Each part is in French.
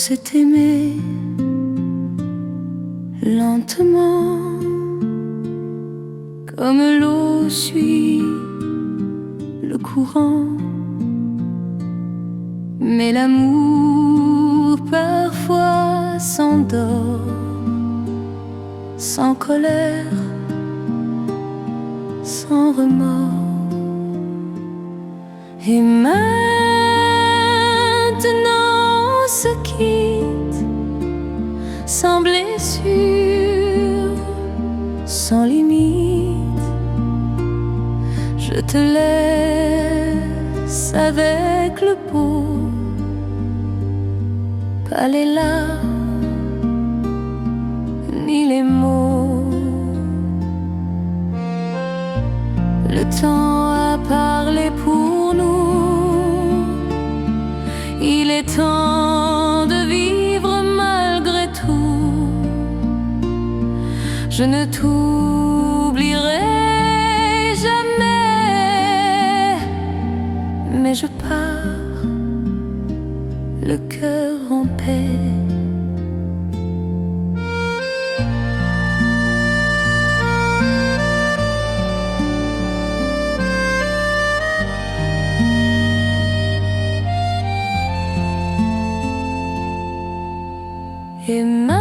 s'est aimé lentement, comme l'eau suit le courant. Mais l'amour parfois s'endort, sans colère, sans remords. Et maintenant on se quitte, sans blessure, sans limite. Je te laisse avec le beau, pas les larmes ni les mots. Le temps a parlé pour nous, il est temps de vivre malgré tout. Je ne t'oublierai jamais, mais je pars le cœur en paix. Et maintenant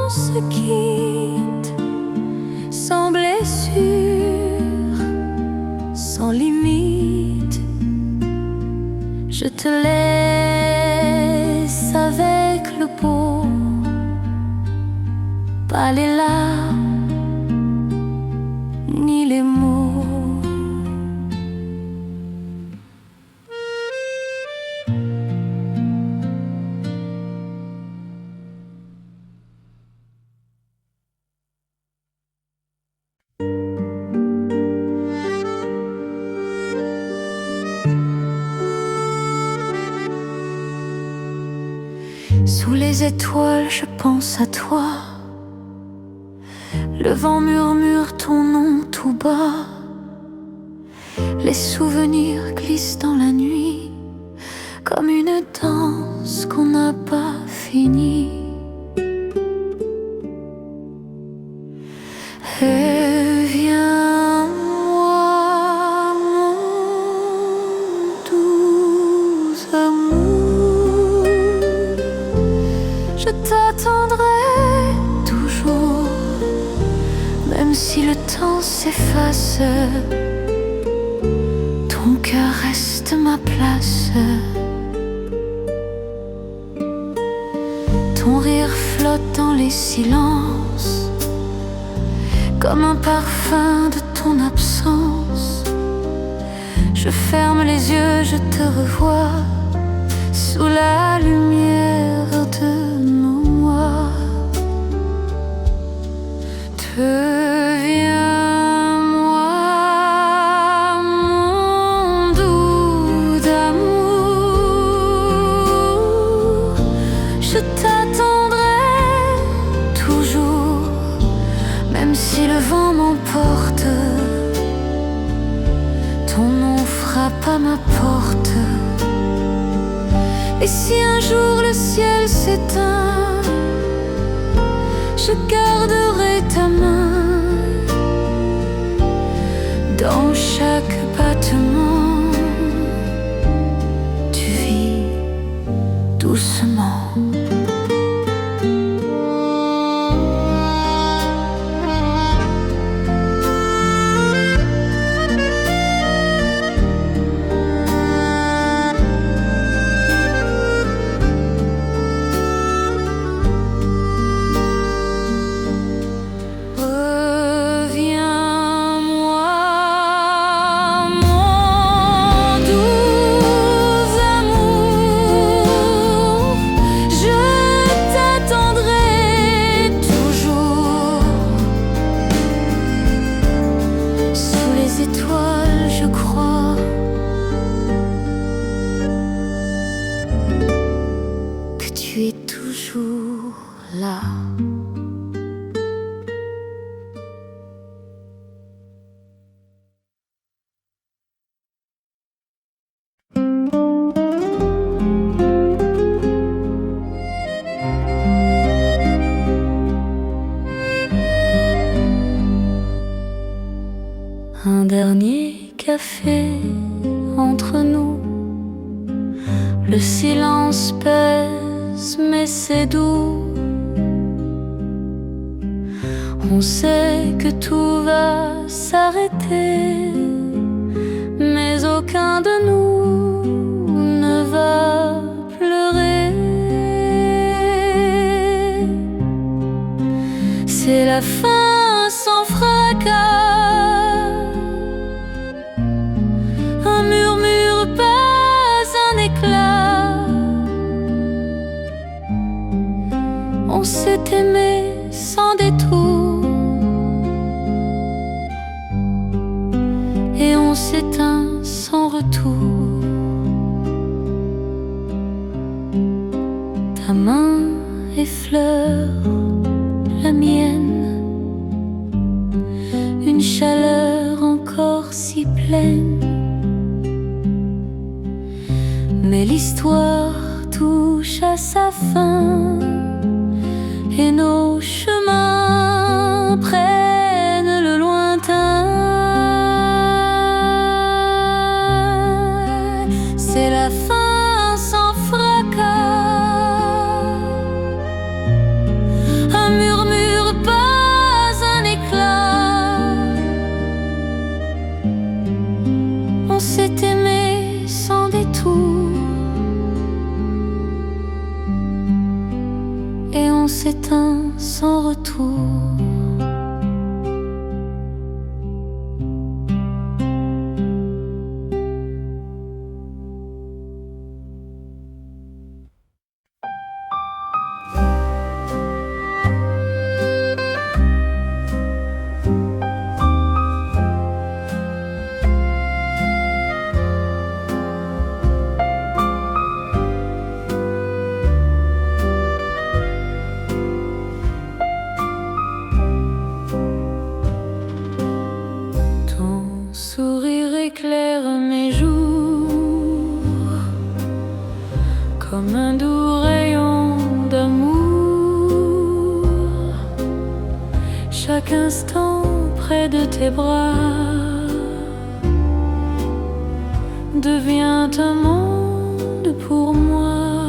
on se quitte, sans blessure, sans limite. Je te laisse avec le beau, pas les larmes ni les mots. Sous les étoiles, je pense à toi. Le vent murmure ton nom tout bas. Les souvenirs glissent dans la nuit, comme une danse qu'on n'a pas finie. Reviens-moi, mon doux amour. Je t'attendrai toujours, même si le temps s'efface. Ton cœur reste ma place. Ton rire flotte dans les silences, comme un parfum de ton absence. Je ferme les yeux, je te revois sous la lumière de nos mois. Deviens-moi, mon doux d'amour. Je t'attendrai toujours, même si le vent m'emporte. Ton nom frappe à ma porte. Et si un jour le ciel s'éteint, je garderai ta main. Dans chaque battement, tu vis doucement. Là. Le silence pèse, mais c'est doux. On sait que tout va s'arrêter, mais aucun de nous ne va pleurer. C'est la fin sans fracas, un murmure, pas un éclat. On s'est aimé sans détour, et on s'éteint sans retour. Ta main effleure la mienne, une chaleur encore si pleine. Mais l'histoire touche à sa fin, et nos chemins prennent le lointain. C'est la fin sans fracas, un murmure, pas un éclat. On s'est aimé sans détour, et on s'éteint sans retour. Éclaire mes jours comme un doux rayon d'amour. Chaque instant près de tes bras devient un monde pour moi.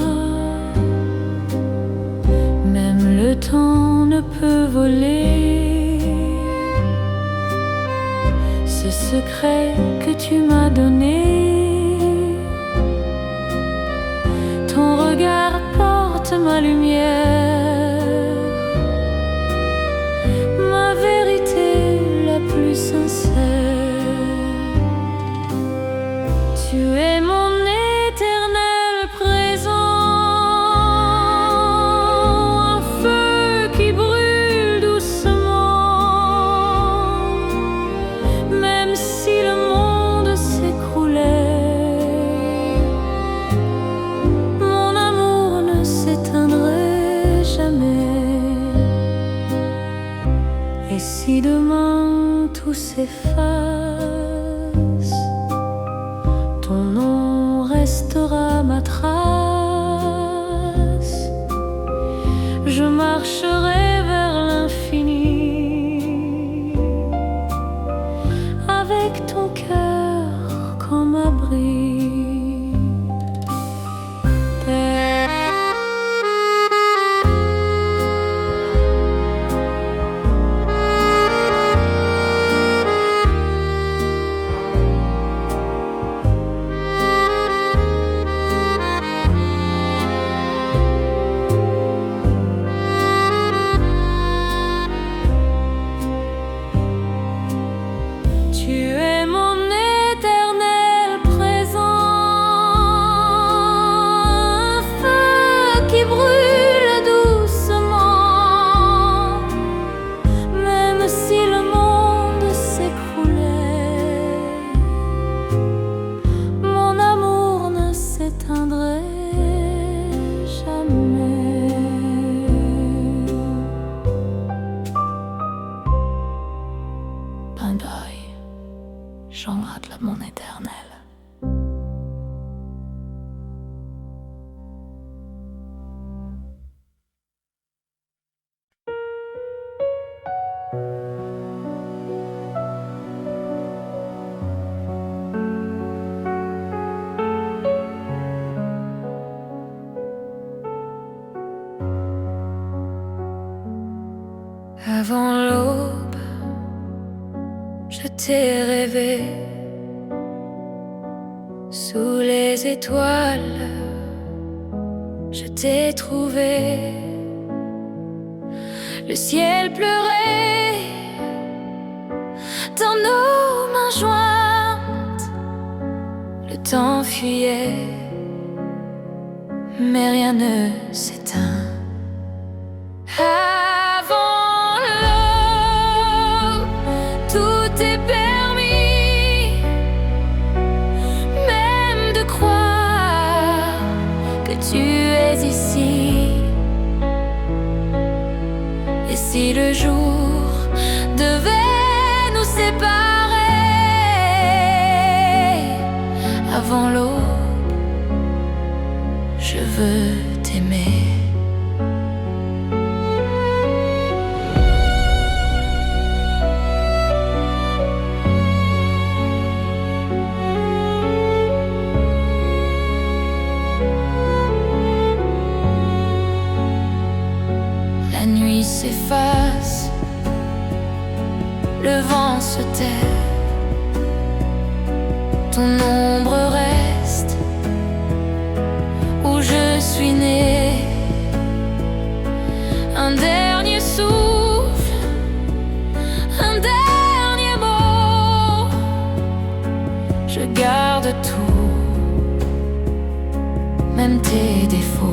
Même le temps ne peut voler ce secret que tu m'as donné. Ton regard porte ma lumière, ma vérité la plus sincère. Tu es mon éternel présent, un feu qui brûle doucement. Même si le monde s'écroulait, mon amour ne s'éteindrait jamais. Et si demain tout s'efface, ton nom restera ma trace. Je marcherai vers l'infini avec ton cœur comme abri. t'ai rêvé sous les étoiles, je t'ai trouvé. Le ciel pleurait dans nos mains jointes, le temps fuyait, mais rien ne s'éteint. Avant l'aube, tout est permis, même de croire que tu es ici. Et si le jour devait nous séparer, avant l'aube, je veux t'aimer. La nuit s'efface, le vent se tait, ton ombre reste où je suis né. Un dernier souffle, un dernier mot, je garde tout, même tes défauts.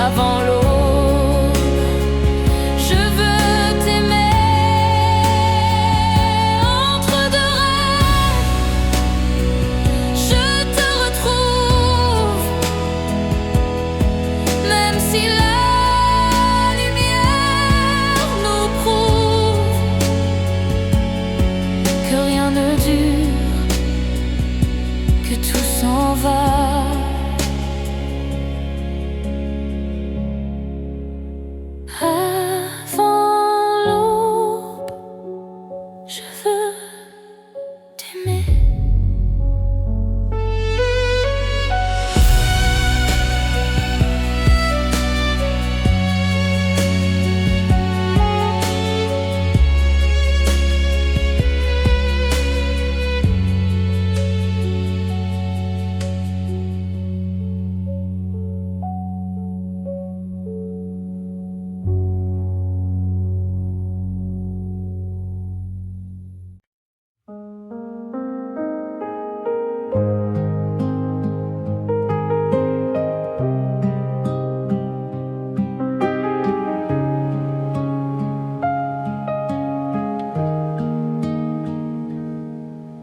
Avant l'aube, je veux t'aimer. Entre deux rêves, je te retrouve, même si la lumière nous prouve que rien ne dure, que tout s'en va. Avant l'aube, je veux t'aimer.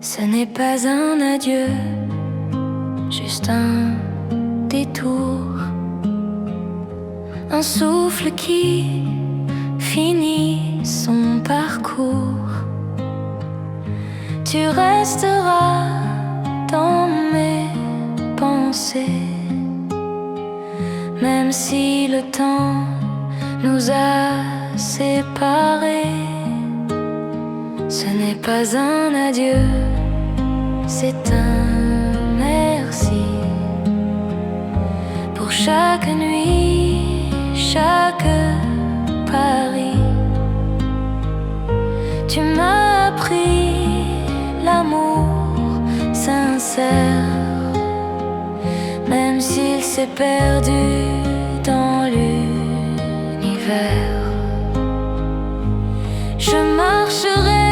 Ce n'est pas un adieu, juste un détour, un souffle qui finit son parcours. Tu resteras dans mes pensées, même si le temps nous a séparés. Ce n'est pas un adieu, c'est un merci pour chaque nuit, chaque pari. Tu m'as appris l'amour sincère, même s'il s'est perdu dans l'univers. Je marcherai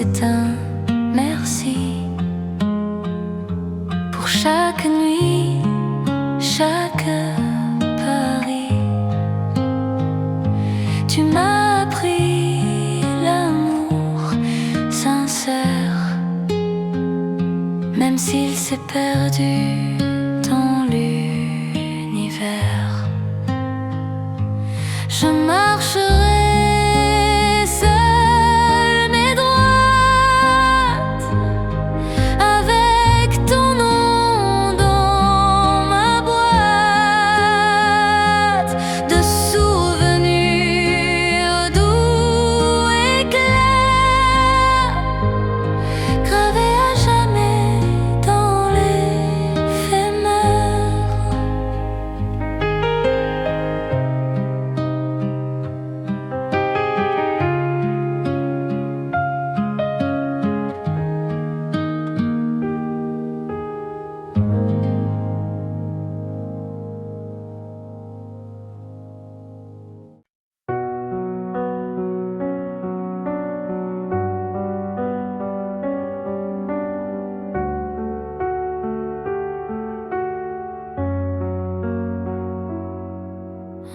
c'est un merci pour chaque nuit, chaque pari. Tu m'as appris l'amour sincère, même s'il s'est perdu dans l'univers. Je marcherai seule mais droite, avec ton nom dans ma boîte de souvenirs doux et clairs, gravés à jamais dans l'éphémère.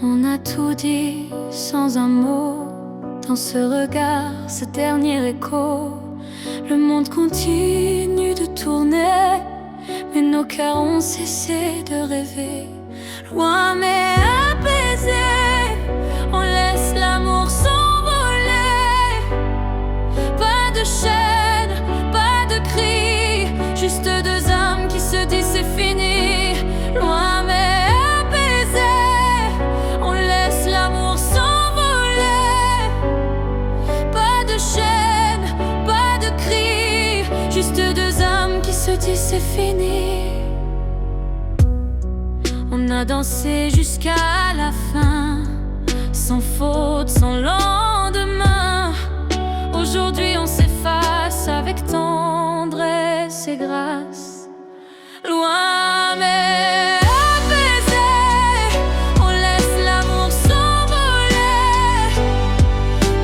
On a tout dit sans un mot, dans ce regard, ce dernier écho. Le monde continue de tourner, mais nos cœurs ont cessé de rêver. Loin mais apaisé, on laisse l'amour s'envoler. Pas de chaîne, pas de cri, juste deux âmes qui se disent c'est fini. Loin mais apaisé, on laisse l'amour s'envoler. Pas de chaîne, pas de cri, juste deux âmes qui se disent c'est fini. On a dansé jusqu'à la fin, sans faute, sans lendemain. Aujourd'hui on s'efface avec tendresse et grâce. Loin mais apaisé, on laisse l'amour s'envoler.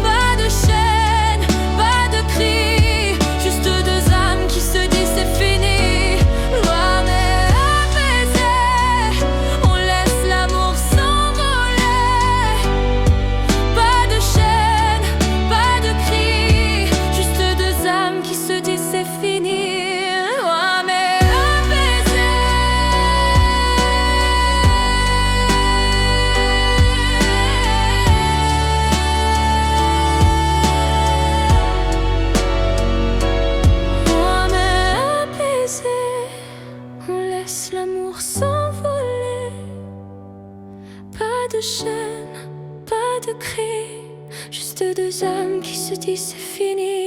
Pas de chaîne, pas de cri, juste deux âmes qui se disent c'est fini. Loin mais apaisé, on laisse l'amour s'envoler. Pas de chaîne, pas de cri, juste deux âmes qui se disent c'est fini. Loin mais apaisé. Loin mais apaisé, on laisse l'amour s'envoler. Pas de chaîne, pas de cri, juste deux âmes qui se disent c'est fini.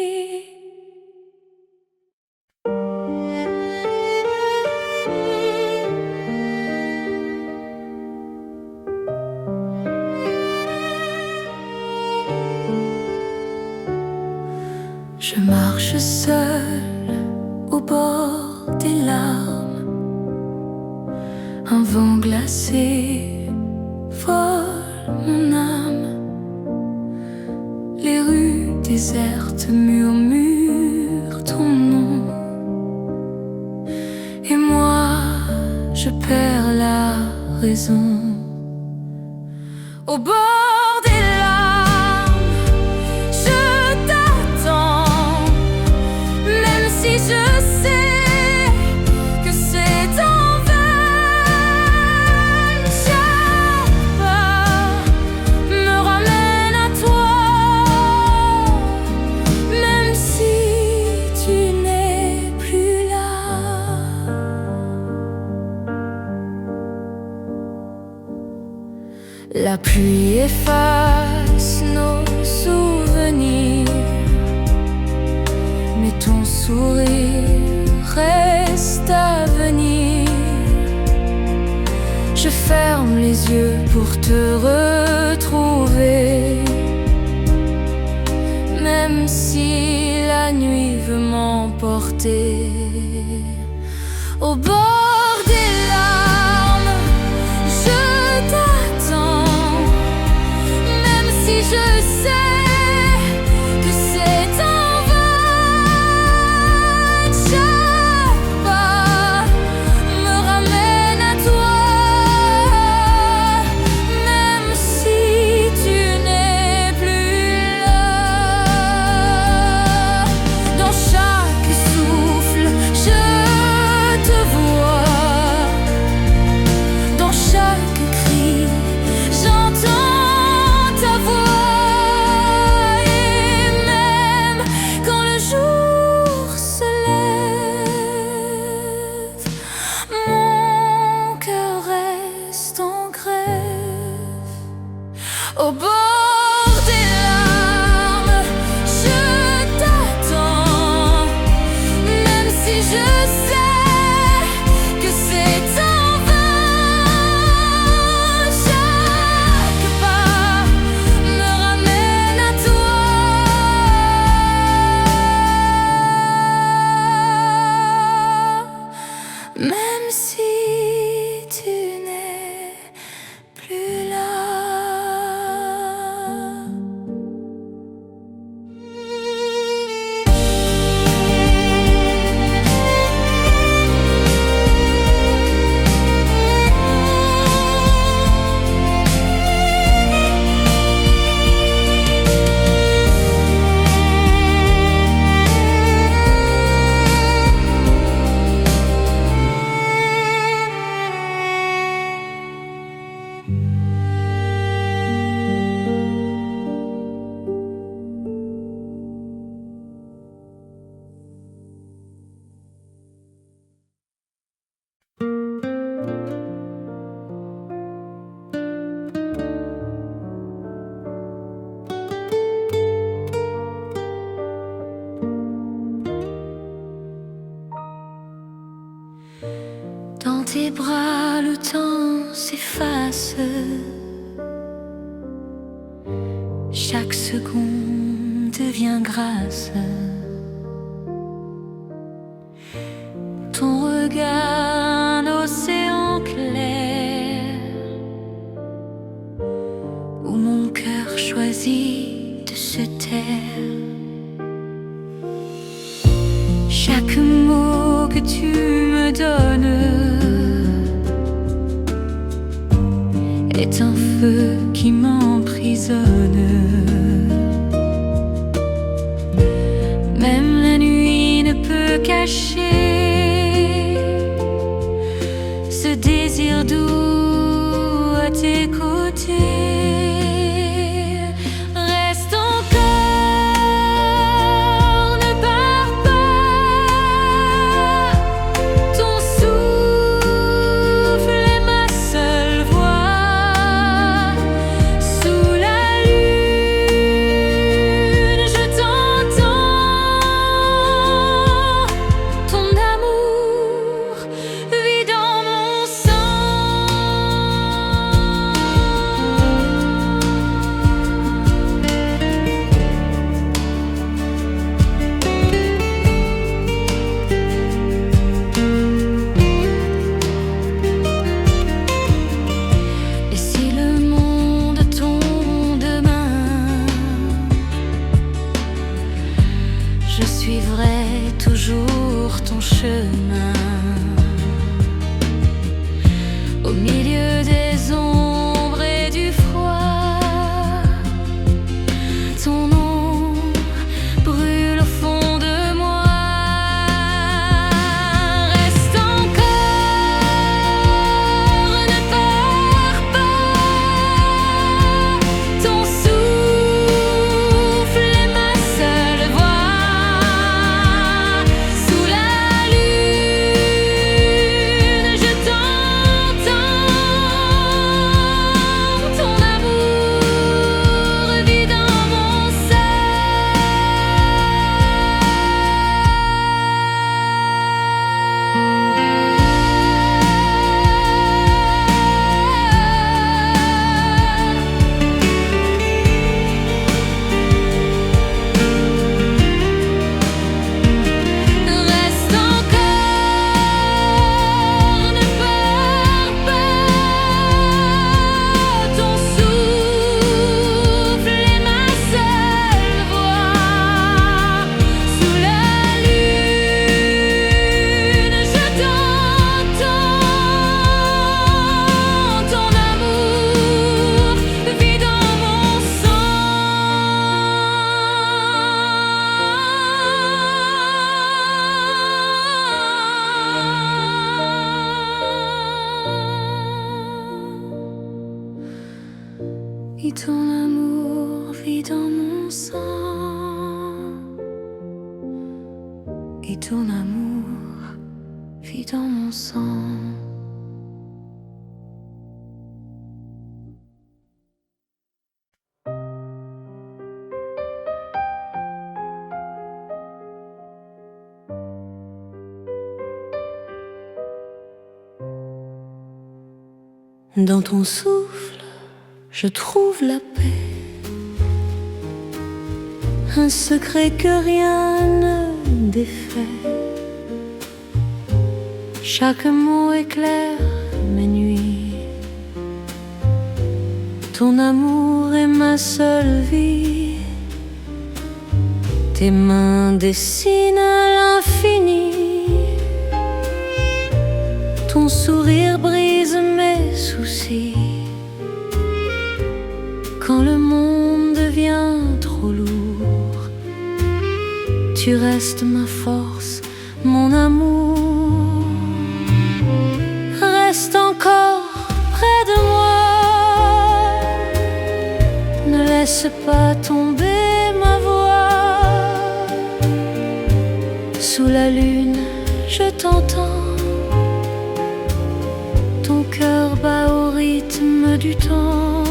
Je marche seule au bord des larmes. Un vent glacé vole mon âme. Les rues désertes murmurent ton nom. Et moi, je perds la raison. Au bord des larmes, je t'attends, même si je sais que c'est en vain. Chaque pas me ramène à toi, même si tu n'es plus là. La pluie efface nos souvenirs, mais ton sourire reste à venir. Je ferme les yeux pour te retrouver, même si la nuit veut m'emporter. Au bord des larmes, je t'attends, même si je sais que c'est en vain. même si tu n'es plus là. Dans tes bras, le temps s'efface. Chaque seconde devient grâce. Ton regard, un océan clair, où mon cœur choisit de se taire. Chaque mot que tu me donnes est un feu qui m'emprisonne. Même la nuit ne peut cacher ce désir doux à tes côtés. Reste encore, ne pars pas. Ton souffle est ma seule voix. Sous la lune, je t'entends. Ton amour vit dans mon sang. Et si le monde tombe demain, je suivrai toujours ton chemin. Au milieu des ombres et du froid, ton nom brûle au fond de moi. Reste encore, ne pars pas. Ton souffle est ma seule voix. Sous la lune, je t'entends. Ton amour vit dans mon Reste encore, ne pars pas. Ton souffle est ma seule voix. Sous la lune, je t'entends. Ton amour vit dans mon sang. Et ton amour vit dans mon sang. Et ton amour vit dans mon sang. Dans ton souffle, je trouve la paix, un secret que rien ne défait. Chaque mot éclaire mes nuits. Ton amour est ma seule vie. Tes mains dessinent à l'infini. Ton sourire brise mes soucis. Quand le monde devient trop lourd, tu restes ma force, mon amour. Reste encore près de moi. Ne laisse pas tomber ma voix. Sous la lune, je t'entends. Ton cœur bat au rythme du temps.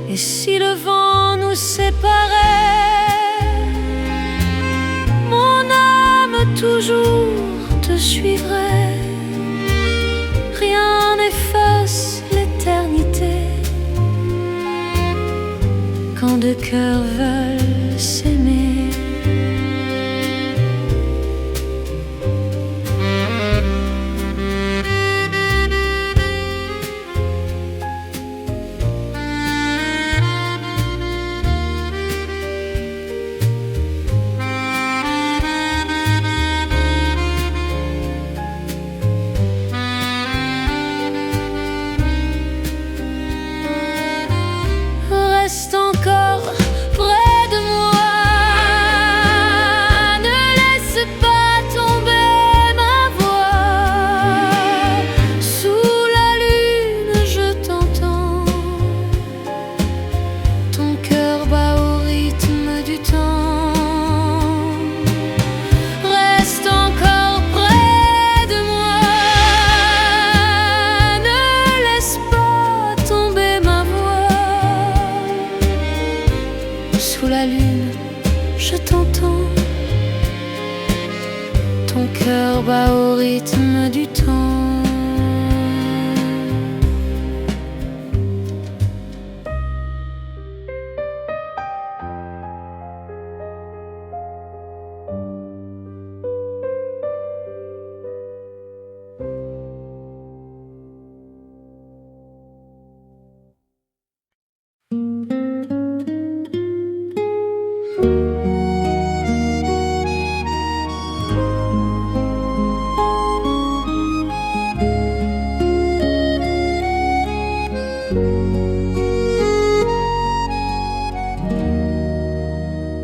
Et si le vent nous séparait, mon âme toujours te suivrait. Rien n'efface l'éternité quand deux cœurs veulent s'aimer. Reste encore près de moi. Ne laisse pas tomber ma voix. Sous la lune, je t'entends. Ton cœur bat au rythme du temps. Reste encore près de moi. Ne laisse pas tomber ma voix. Sous la lune, je t'entends. Ton cœur bat au rythme du temps.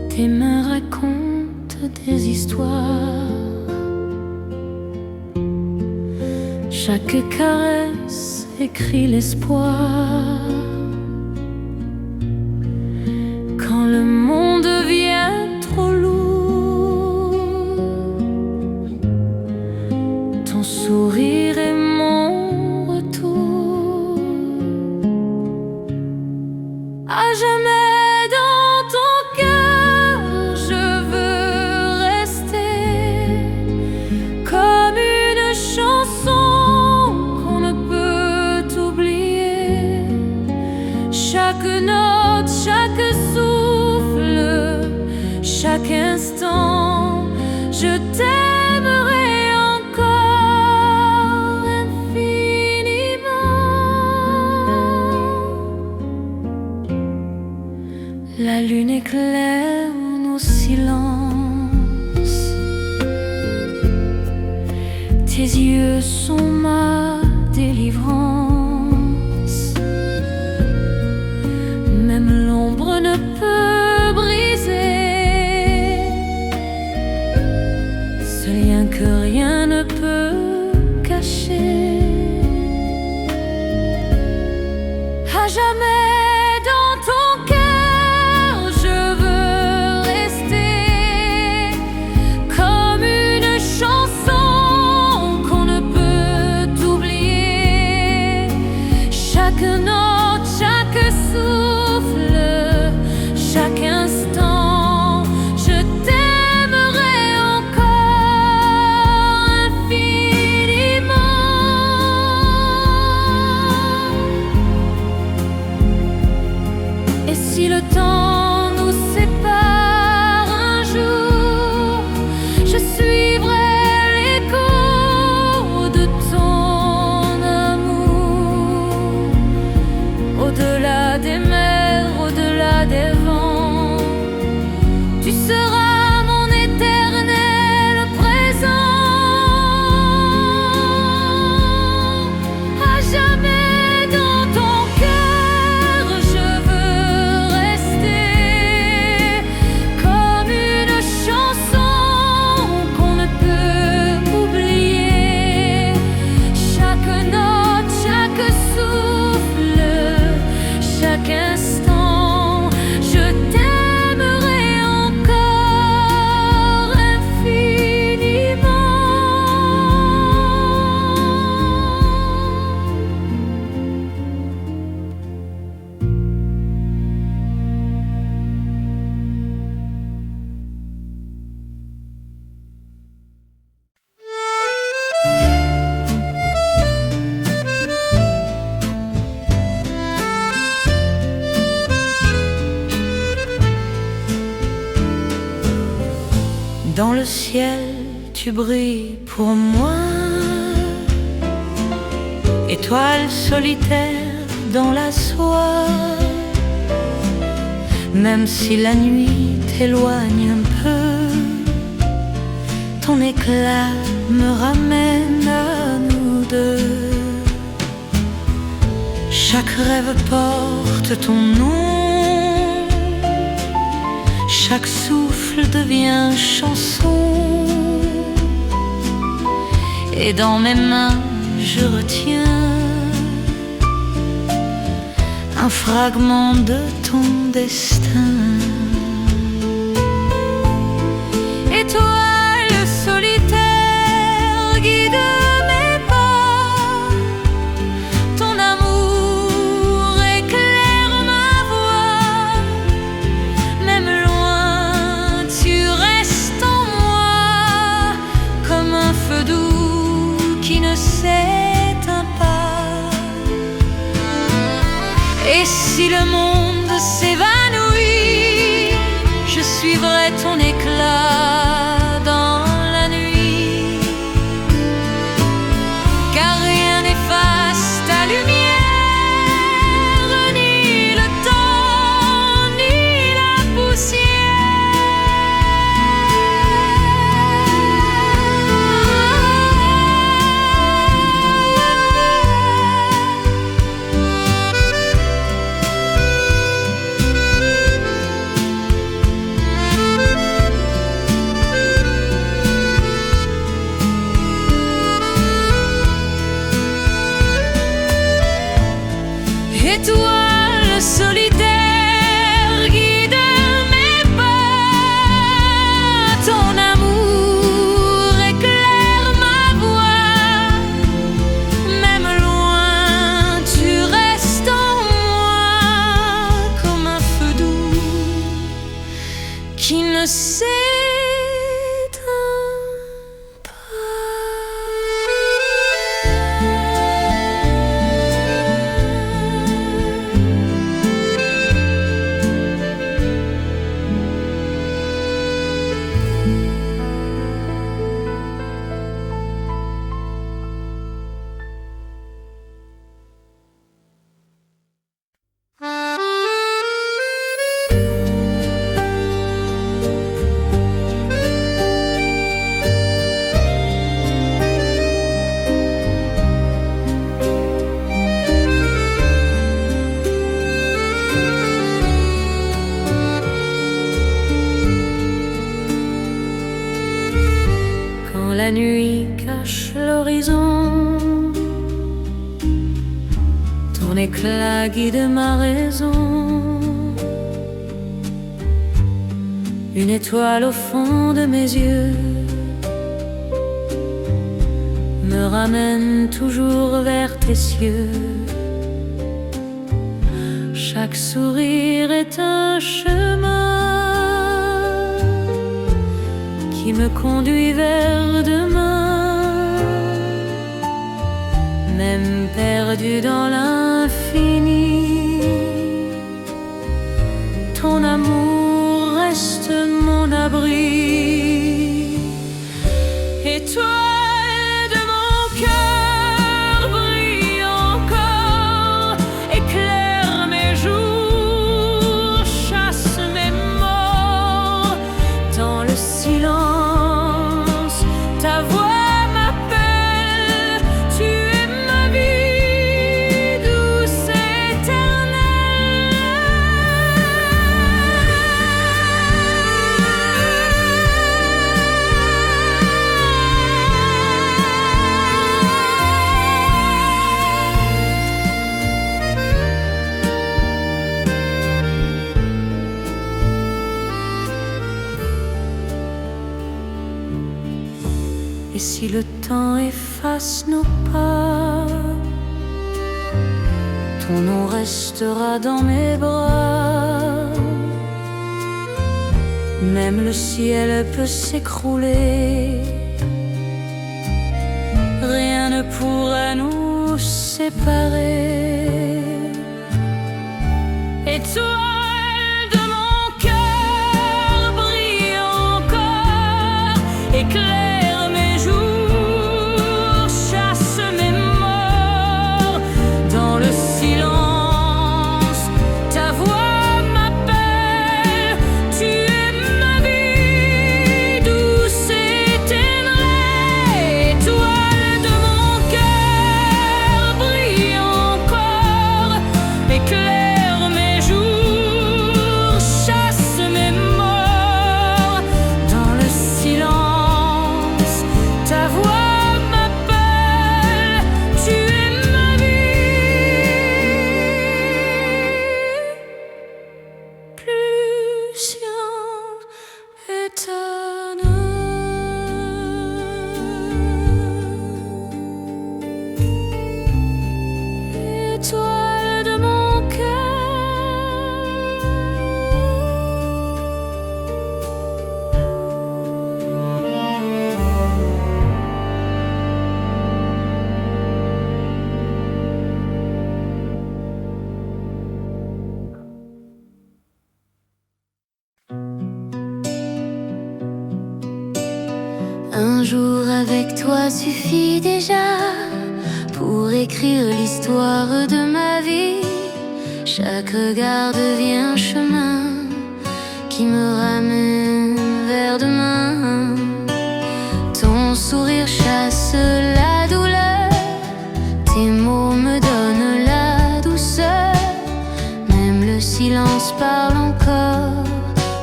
Tes mains racontent des histoires. Chaque caresse écrit l'espoir. Quand le monde devient trop lourd, ton sourire est mon retour. À jamais dans ton cœur, je veux rester comme une chanson qu'on ne peut oublier. Chaque note, chaque souffle, chaque instant, je t'aimerai encore infiniment. La lune éclaire nos silences. Tes yeux sont ma délivrance. Même l'ombre ne peut briser ce lien que rien ne peut cacher. À jamais dans ton cœur, je veux rester comme une chanson qu'on ne peut oublier. Dans le ciel, tu brilles pour moi, étoile solitaire dans la soie. Même si la nuit t'éloigne un peu, ton éclat me ramène à nous deux. Chaque rêve porte ton nom, chaque souffle devient chanson. Et dans mes mains je retiens un fragment de ton destin. Étoile solitaire, guide mes pas, ton amour éclaire ma voie. Même loin, tu restes en moi, comme un feu doux qui ne s'éteint pas. Et si le monde s'évanouit, je suivrai ton éclat dans la nuit. Car rien n'efface ta lumière, ni le temps, ni la poussière. Étoile solitaire, guide mes pas, ton amour éclaire ma voie. Même loin, tu restes en moi, comme un feu doux qui ne s'éteint pas. La nuit cache l'horizon, ton éclat guide ma raison. Une étoile au fond de mes yeux me ramène toujours vers tes cieux. Chaque sourire est un chemin qui me conduit vers demain. Même perdu dans l'infini, ton amour reste mon abri. Étoile de mon cœur, brille encore, éclaire mes jours, chasse mes morts. Dans le silence, ta voix m'appelle, tu es ma vie, douce éternelle. Et si le temps efface nos pas, ton nom restera dans mes bras. Même le ciel peut s'écrouler, rien ne pourra nous séparer. Et toi, de mon cœur, brille encore, jour avec toi suffit déjà pour écrire l'histoire de ma vie. Chaque regard devient un chemin qui me ramène vers demain. Ton sourire chasse la douleur, tes mots me donnent la douceur. Même le silence parle encore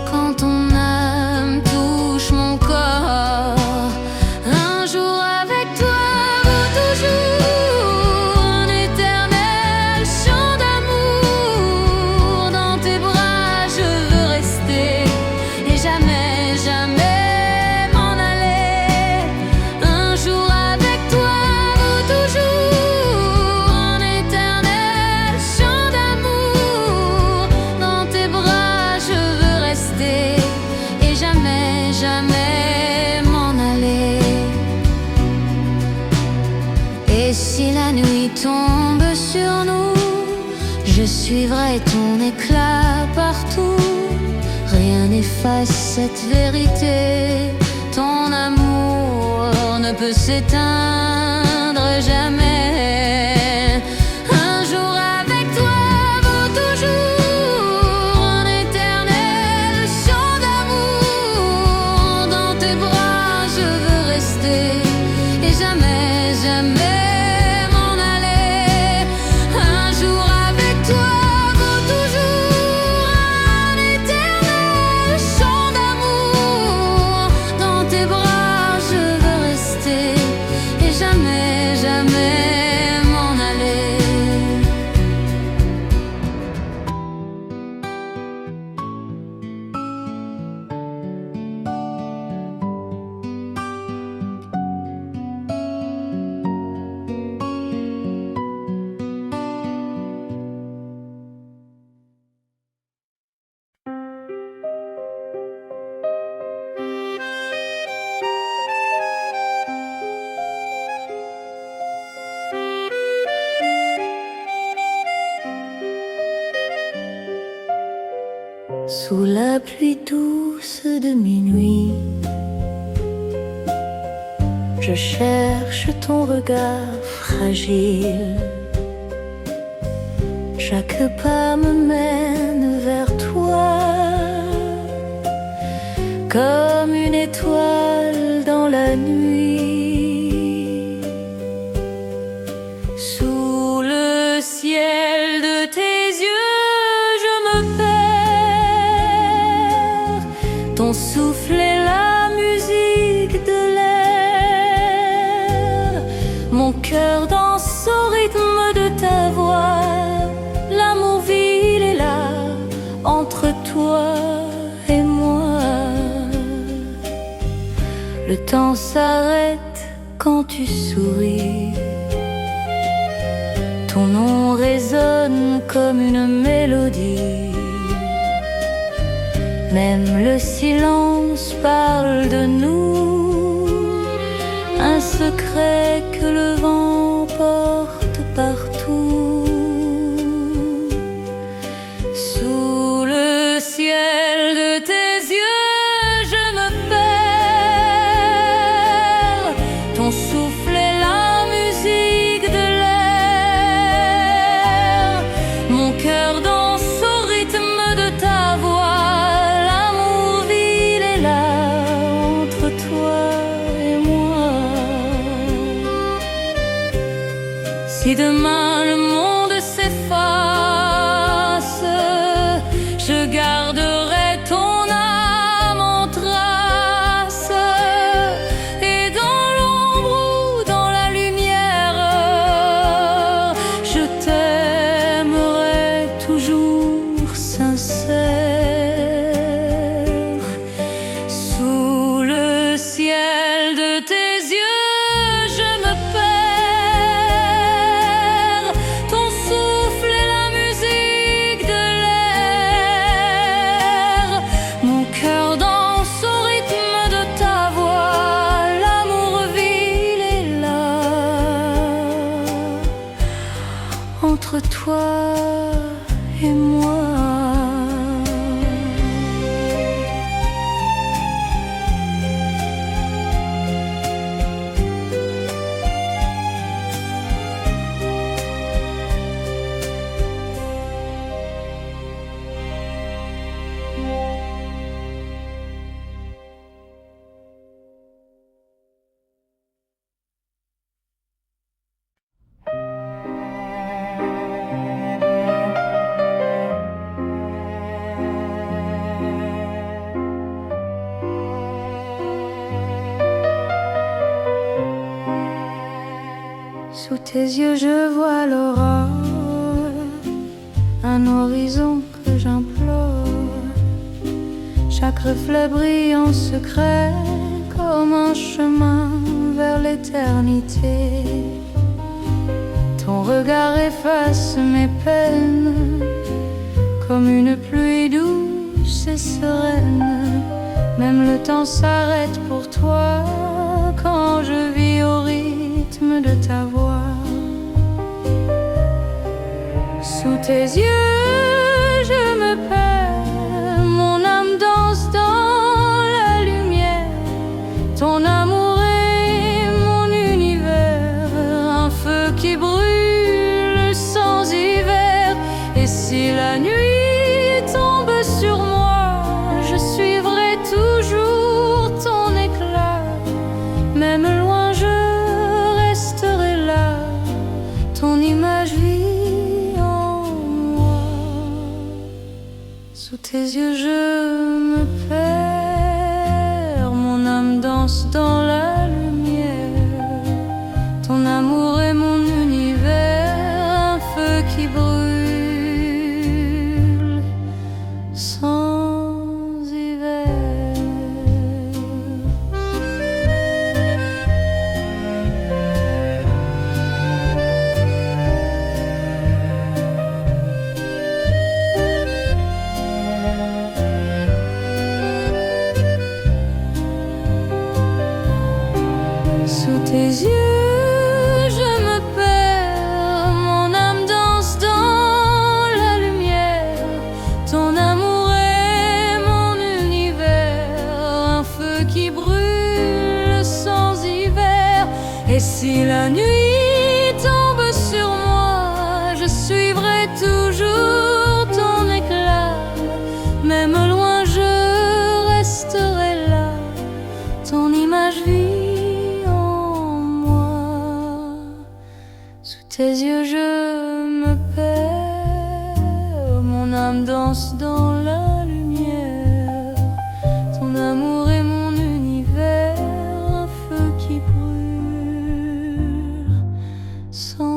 quand ton âme touche mon corps. Un jour avec toi vaut toujours un éternel chant d'amour. Dans tes bras je veux rester et jamais, jamais m'en aller. Un jour avec toi vaut toujours un éternel chant d'amour. Dans tes bras je veux rester et jamais, jamais m'en aller. Et si la nuit tombe sur nous, je suivrai ton éclat partout. Rien n'efface cette vérité. Ton amour ne peut s'éteindre jamais. Un jour avec toi vaut toujours un éternel chant d'amour. Dans tes bras je veux rester et jamais, jamais m'en aller. Un jour avec toi vaut toujours un éternel chant d'amour. Dans tes bras je veux rester et jamais, jamais m'en aller. Sous la pluie douce de minuit, je cherche ton regard fragile. Chaque pas me mène vers toi, comme une étoile dans la nuit. Sous le ciel de tes yeux, je me perds. Ton souffle est la musique de l'air. Mon cœur danse au rythme de ta voix. L'amour vit, il est là, entre toi et moi. Le temps s'arrête quand tu souris. Ton nom résonne comme une mélodie. Même le silence parle de nous, un secret que le vent porte partout. Sous le ciel de tes yeux, je me perds. Ton souffle est la musique de l'air. Mon cœur danse au rythme de ta voix. Si demain le monde s'efface, je garderai ton âme en trace. Et dans l'ombre ou dans la lumière, je t'aimerai toujours sincère. Sous le ciel de tes yeux, je me perds. Ton souffle est la musique de l'air. Mon cœur danse au rythme de ta voix. L'amour vit, il est là, entre toi et moi. Sous tes yeux je vois l'aurore, un horizon que j'implore. Chaque reflet brille en secret, comme un chemin vers l'éternité. Ton regard efface mes peines, comme une pluie douce et sereine. Même le temps s'arrête pour toi, quand je vis au rythme de ta voix. Sous tes yeux je me perds, mon âme danse dans la lumière. Ton amour est mon univers, un feu qui brûle sans hiver. Et si la nuit tombe sur moi, je suivrai toujours ton éclat. Même loin je resterai là, ton image vit en moi. Sous tes yeux je me perds, mon âme danse dans la lumière. Ton amour est mon univers, un feu qui brûle sans hiver. Sous tes yeux je me perds, mon âme danse dans la lumière. Ton amour est mon univers, un feu qui brûle sans hiver. Et si la nuit tombe sur moi, je suivrai toujours ton éclat. Même loin je resterai là, ton image vit en moi. Sous tes yeux je me perds, mon âme danse dans la lumière. Ton amour est mon univers, un feu qui brûle sans